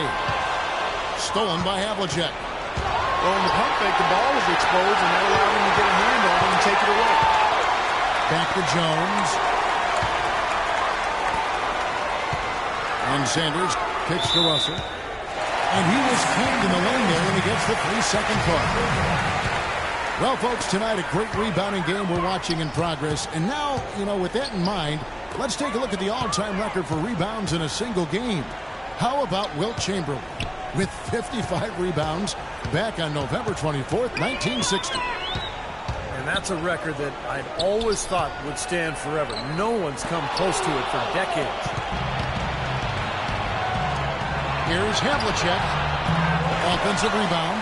Speaker 1: Stolen by Havlicek.
Speaker 2: Well, in the pump fake, the ball was exposed, and that allowed him to get a hand on it and take it away.
Speaker 1: Back to Jones. And Sanders kicks to Russell. And he was claimed in the lane there, and he gets the 3-second call. Well, folks, tonight a great rebounding game we're watching in progress. And now, you know, with that in mind, let's take a look at the all-time record for rebounds in a single game. How about Wilt Chamberlain with 55 rebounds back on November 24th, 1960.
Speaker 3: And that's a record that I'd always thought would stand forever. No one's come close to it for decades.
Speaker 1: Here's Havlicek. Offensive rebound.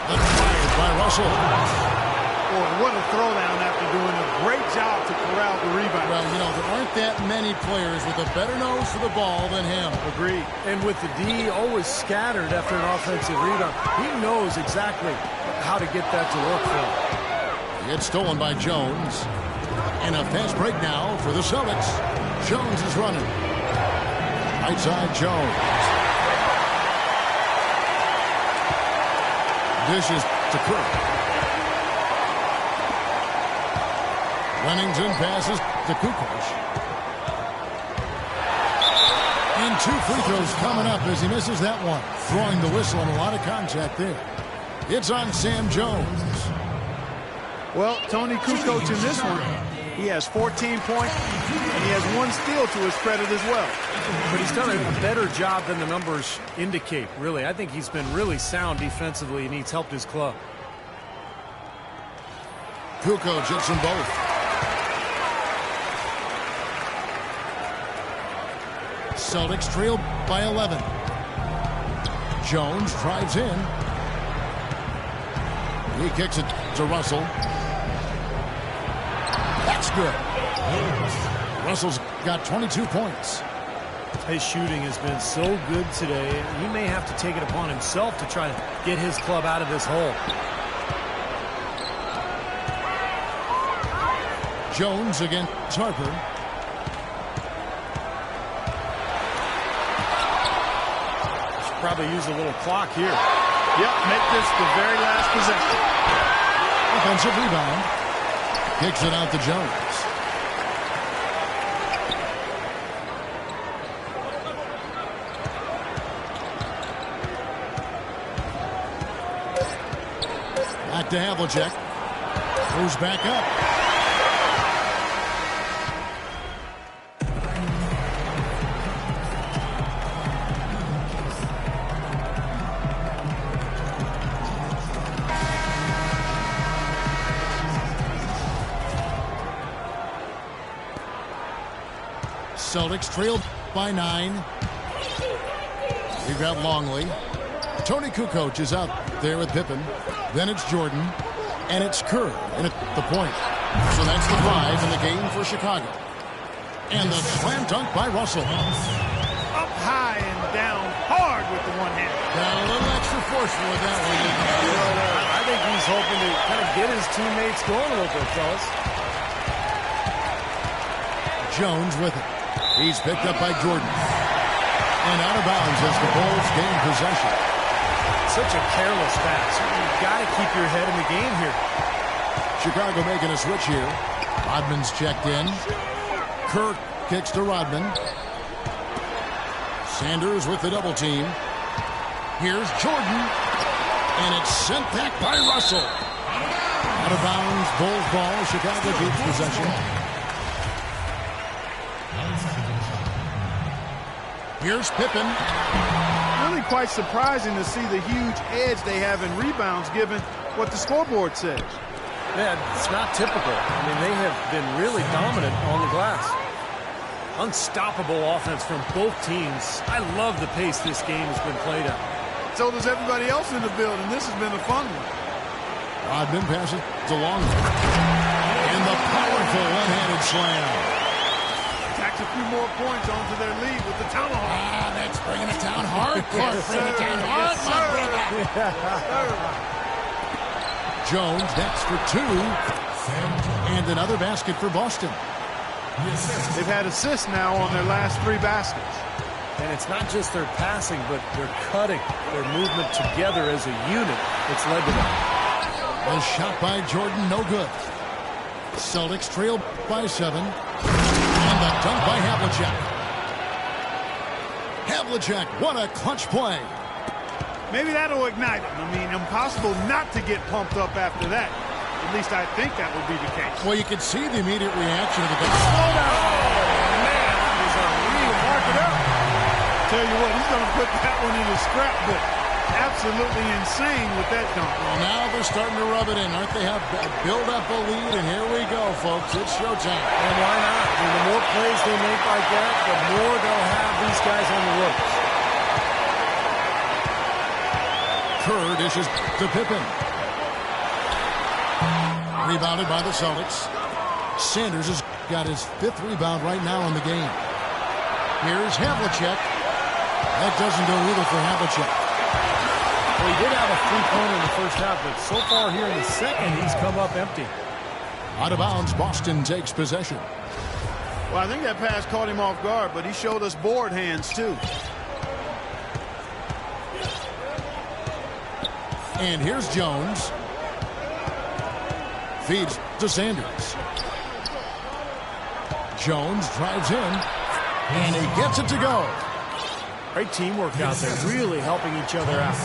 Speaker 1: The drive by Russell.
Speaker 2: Boy, what a throwdown after doing a great job to corral the rebound.
Speaker 1: Well, you know, there aren't that many players with a better nose for the ball than him.
Speaker 2: Agreed.
Speaker 3: And with the D always scattered after an offensive rebound, he knows exactly how to get that to work for him.
Speaker 1: It's stolen by Jones. And a fast break now for the Celtics. Jones is running. Right side, Jones. Dishes to Kirk. Wennington passes to Kukoc. And 2 free throws coming up as he misses that one. Throwing the whistle and a lot of contact there. It's on Sam Jones.
Speaker 2: Well, Tony Kukoc in this one, he has 14 points, and he has 1 steal to his credit as well.
Speaker 3: But he's done a better job than the numbers indicate, really. I think he's been really sound defensively, and he's helped his club.
Speaker 1: Kukoc hits them both. Celtics trail by 11. Jones drives in. He kicks it to Russell. That's good. Russell's got 22 points.
Speaker 3: His shooting has been so good today. He may have to take it upon himself to try to get his club out of this hole.
Speaker 1: Jones against Harper.
Speaker 3: Should probably use a little clock here.
Speaker 2: Yep, make this the very last possession.
Speaker 1: Offensive rebound. Kicks it out to Jones. Back to Havlicek. Goes back up. Celtics trailed by 9. You've got Longley. Tony Kukoc is out there with Pippen. Then it's Jordan. And it's Kerr in at the point. So that's the 5 in the game for Chicago. And the slam dunk by Russell.
Speaker 2: Up high and down hard with the one hand.
Speaker 1: Got a little extra forceful with that one.
Speaker 3: I think he's hoping to kind of get his teammates going a little bit, fellas.
Speaker 1: Jones with it. He's picked up by Jordan. And out of bounds as the Bulls gain possession.
Speaker 3: Such a careless pass. You've got to keep your head in the game here.
Speaker 1: Chicago making a switch here. Rodman's checked in. Kirk kicks to Rodman. Sanders with the double team. Here's Jordan. And it's sent back by Russell. Out of bounds, Bulls ball. Chicago keeps possession. Here's Pippen.
Speaker 2: Really quite surprising to see the huge edge they have in rebounds given what the scoreboard says.
Speaker 3: Yeah, it's not typical. I mean, they have been really dominant on the glass. Unstoppable offense from both teams. I love the pace this game has been played at.
Speaker 2: So does everybody else in the building. This has been a fun one.
Speaker 1: Rodman passes along. And the powerful one-handed slam.
Speaker 2: Tacks a few more points onto their lead with the tomahawk.
Speaker 1: Ah, that's bringing it down hard. Bring it down hard, my brother. Jones next for two. And another basket for Boston.
Speaker 2: They've had assists now on their last 3 baskets.
Speaker 3: And it's not just their passing, but their cutting, their movement together as a unit that's led to that.
Speaker 1: The shot by Jordan, no good. Celtics trail by 7. And the dunk by Havlicek. Havlicek, what a clutch play.
Speaker 2: Maybe that'll ignite them. I mean, impossible not to get pumped up after that. At least I think that would be the case.
Speaker 1: Well, you can see the immediate reaction of the guy.
Speaker 2: Slow down. Oh, man, that is a real mark it up. Tell you what, he's going to put that one in his scrapbook. Absolutely insane with that dunk.
Speaker 1: Well, now they're starting to rub it in, aren't they? Have build up a lead, and here we go, folks. It's showtime.
Speaker 3: And why not? I mean, the more plays they make like that, the more they'll have these guys on the ropes.
Speaker 1: Kerr dishes to Pippen. Rebounded by the Celtics. Sanders has got his 5th rebound right now in the game. Here's Havlicek. That doesn't go either for Havlicek.
Speaker 3: Well, he did have a 3-pointer in the first half, but so far here in the second, he's come up empty.
Speaker 1: Out of bounds, Boston takes possession.
Speaker 2: Well, I think that pass caught him off guard, but he showed us board hands, too.
Speaker 1: And here's Jones. Feeds to Sanders. Jones drives in, and he gets it to go.
Speaker 3: Great teamwork out there, really helping each other out.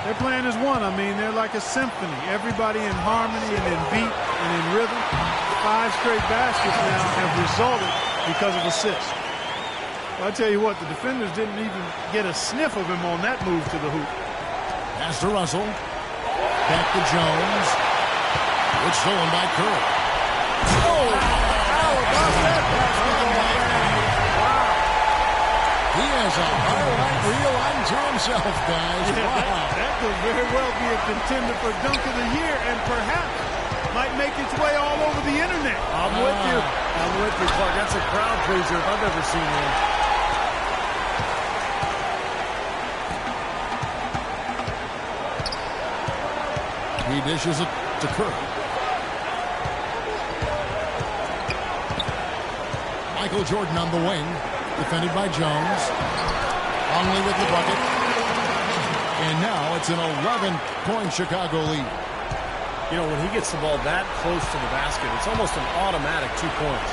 Speaker 2: Their plan is one. I mean, they're like a symphony. Everybody in harmony and in beat and in rhythm. 5 straight baskets now have resulted because of assists. Well, I tell you what, the defenders didn't even get a sniff of him on that move to the hoop.
Speaker 1: Pass to Russell. Back to Jones. It's stolen by Kerr.
Speaker 2: Oh, how about that basketball? Wow.
Speaker 1: He has a highlight reel unto himself, guys.
Speaker 2: Yeah,
Speaker 1: Wow.
Speaker 2: that could very well be a contender for Dunk of the Year and perhaps might make its way all over the internet.
Speaker 3: I'm with you. I'm with you, Clark. That's a crowd pleaser if I've ever seen one.
Speaker 1: He dishes it to Kerr. Michael Jordan on the wing, defended by Jones. Longley with the bucket. And now it's an 11-point Chicago lead.
Speaker 3: You know, when he gets the ball that close to the basket, it's almost an automatic 2 points.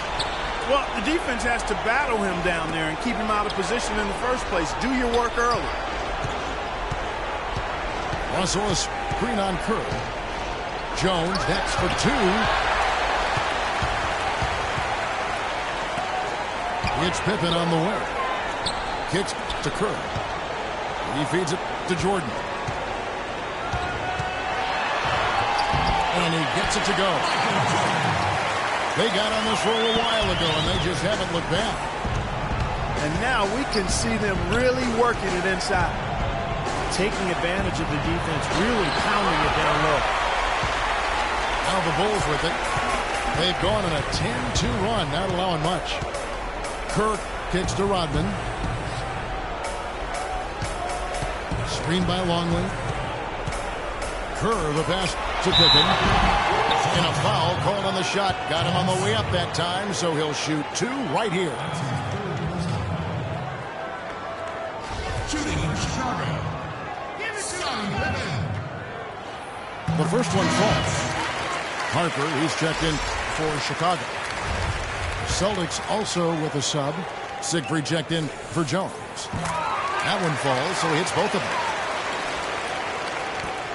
Speaker 2: Well, the defense has to battle him down there and keep him out of position in the first place. Do your work early.
Speaker 1: Russell is screen on Kerr. Jones next for 2. It's Pippen on the wing. Kicks to Kerr. He feeds it to Jordan. And he gets it to go. They got on this roll a while ago, and they just haven't looked back.
Speaker 2: And now we can see them really working it inside.
Speaker 3: Taking advantage of the defense, really pounding it down low.
Speaker 1: Now the Bulls with it. They've gone on a 10-2 run, not allowing much. Kerr kicks to Rodman. Screened by Longley. Kerr, the pass to Pippen. And a foul called on the shot. Got him on the way up that time, so he'll shoot 2 right here.
Speaker 4: Shooting in Chicago. Scottie Pippen.
Speaker 1: The first one falls. Harper, he's checked in for Chicago. Celtics also with a sub. Siegfried checked in for Jones. That one falls, so he hits both of them.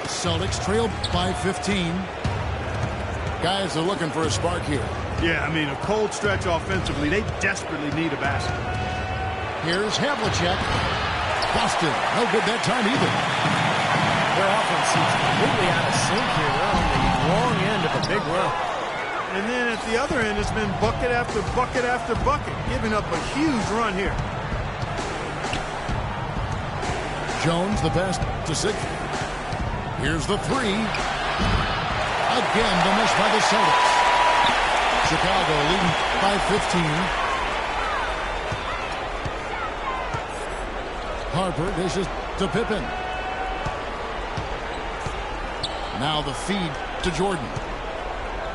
Speaker 1: Celtics trail by 15. Guys are looking for a spark here.
Speaker 2: Yeah, I mean, a cold stretch offensively. They desperately need a basket.
Speaker 1: Here's Havlicek. Busted. No good that time either.
Speaker 3: Their offense seems completely out of sync here. They're on the wrong end of a big run.
Speaker 2: And then at the other end, it's been bucket after bucket after bucket, giving up a huge run here.
Speaker 1: Jones, the pass to Siegfried. Here's the three. Again, the miss by the Celtics. Chicago leading by 15. Harper dishes to Pippen. Now the feed to Jordan.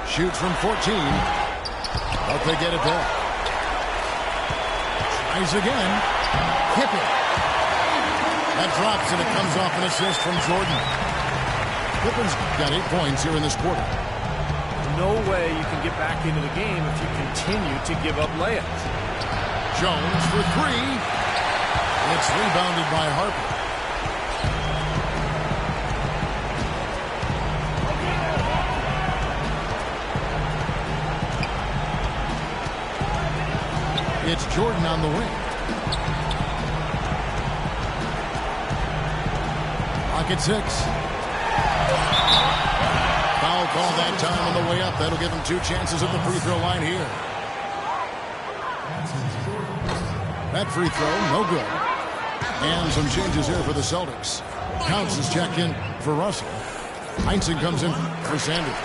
Speaker 1: Shoots from 14. But they get it back. Tries again. Pippen. That drops and it comes off an assist from Jordan. Pippen's got 8 points here in this quarter.
Speaker 3: No way you can get back into the game if you continue to give up layups.
Speaker 1: Jones for three. It's rebounded by Harper. It's Jordan on the wing. Pocket 6. Foul call that time on the way up. That'll give him 2 chances at the free throw line here. That free throw, no good. And some changes here for the Celtics. Counts is checked in for Russell. Heinsohn comes in for Sanders.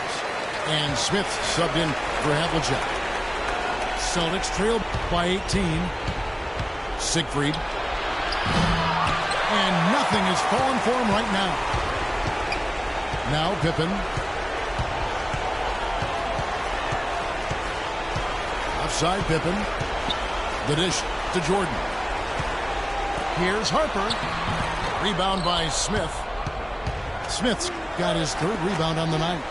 Speaker 1: And Smith subbed in for Havlicek. Celtics trail by 18. Siegfried. And nothing is falling for him right now. Now Pippen. Offside Pippen. The dish to Jordan. Here's Harper. Rebound by Smith. Smith's got his 3rd rebound on the night.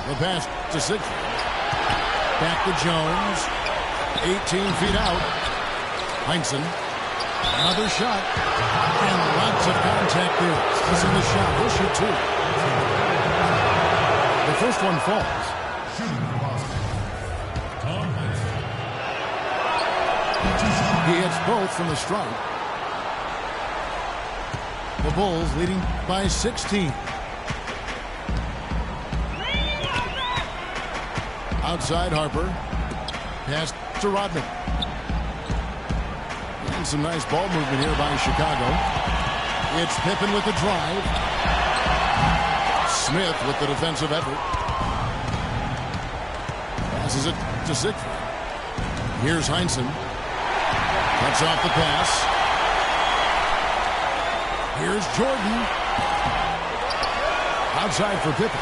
Speaker 1: The pass to Siegfried. Back to Jones. 18 feet out. Heinsohn. Another shot. And lots of contact there. Missing the shot. He'll shoot 2. The first one falls. He hits both from the stripe. The Bulls leading by 16. Outside Harper. Pass to Rodman. And some nice ball movement here by Chicago. It's Pippen with the drive. Smith with the defensive effort. Passes it to Siegfried. Here's Heinsohn. Cuts off the pass. Here's Jordan. Outside for Pippen.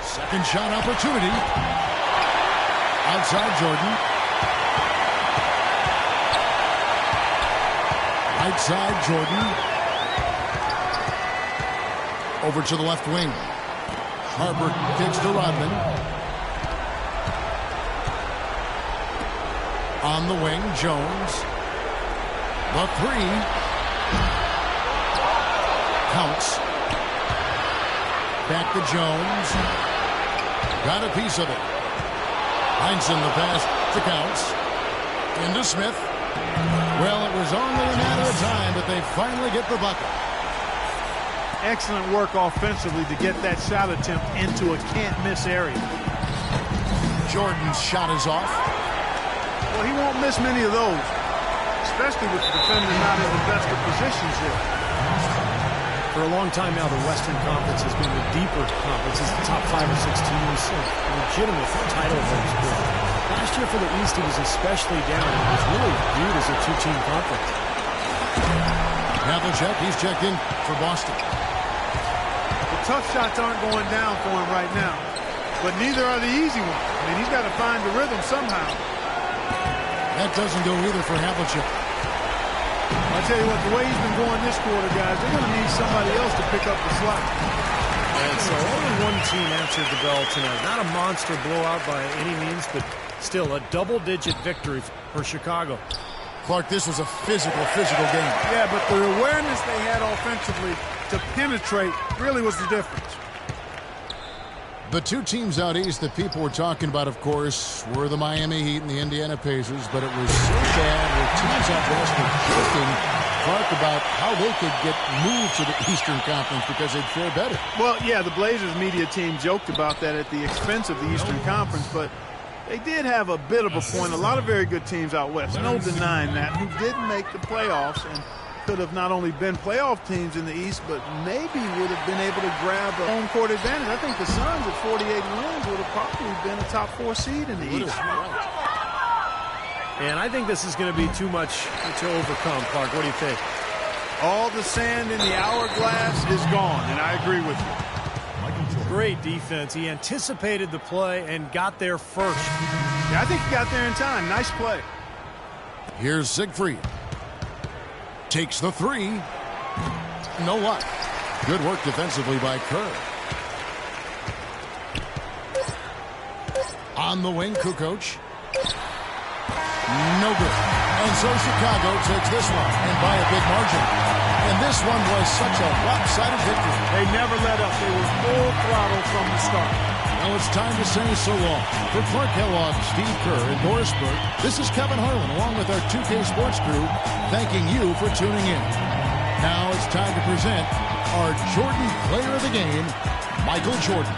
Speaker 1: Second shot opportunity. Outside Jordan. Right side Jordan. Over to the left wing. Harper kicks to Rodman. On the wing, Jones. The three. Counts. Back to Jones. Got a piece of it. Heinsohn the pass to Counts. Into Smith. Well, it was only a matter of time, but they finally get the bucket.
Speaker 2: Excellent work offensively to get that shot attempt into a can't-miss area.
Speaker 1: Jordan's shot is off.
Speaker 2: Well, he won't miss many of those, especially with the defender not in the best of positions here.
Speaker 3: For a long time now, the Western Conference has been the deeper conference. It's the top 5 or 6 teams, legitimate title hopes. Last year for the East, it was especially down. It was really viewed as a 2-team conference.
Speaker 1: Havlicek, he's checked in for Boston.
Speaker 2: The tough shots aren't going down for him right now, but neither are the easy ones. I mean, he's got to find the rhythm somehow.
Speaker 1: That doesn't go either for Havlicek.
Speaker 2: I tell you what, the way he's been going this quarter, guys, they're going to need somebody else to pick up the slack.
Speaker 3: And so only one team answered the bell tonight. Not a monster blowout by any means, but still a double-digit victory for Chicago.
Speaker 1: Clark, this was a physical game.
Speaker 2: Yeah, but the awareness they had offensively to penetrate really was the difference.
Speaker 1: The two teams out east that people were talking about, of course, were the Miami Heat and the Indiana Pacers, but it was so bad where teams out west were joking, Clark, about how they could get moved to the Eastern Conference because they'd fare better.
Speaker 2: Well, yeah, the Blazers media team joked about that at the expense of the Eastern Conference, but they did have a bit of a point. A lot of very good teams out west, no denying that, who didn't make the playoffs and could have not only been playoff teams in the East, but maybe would have been able to grab a home court advantage. I think the Suns at 48 wins would have probably been a top 4 seed in the East.
Speaker 3: And I think this is going to be too much to overcome, Clark. What do you think?
Speaker 2: All the sand in the hourglass is gone, and I agree with you.
Speaker 3: Great defense. He anticipated the play and got there first.
Speaker 2: Yeah, I think he got there in time. Nice play.
Speaker 1: Here's Siegfried. Takes the three. No luck. Good work defensively by Kerr. On the wing, Kukoc. No good. And so Chicago takes this one, and by a big margin. And this one was such a lopsided victory.
Speaker 2: They never let up. They were full throttle from the start.
Speaker 1: Now it's time to say so long. For Clark Kellogg, Steve Kerr, and Doris Burke, this is Kevin Harlan, along with our 2K Sports crew, thanking you for tuning in. Now it's time to present our Jordan Player of the Game, Michael Jordan.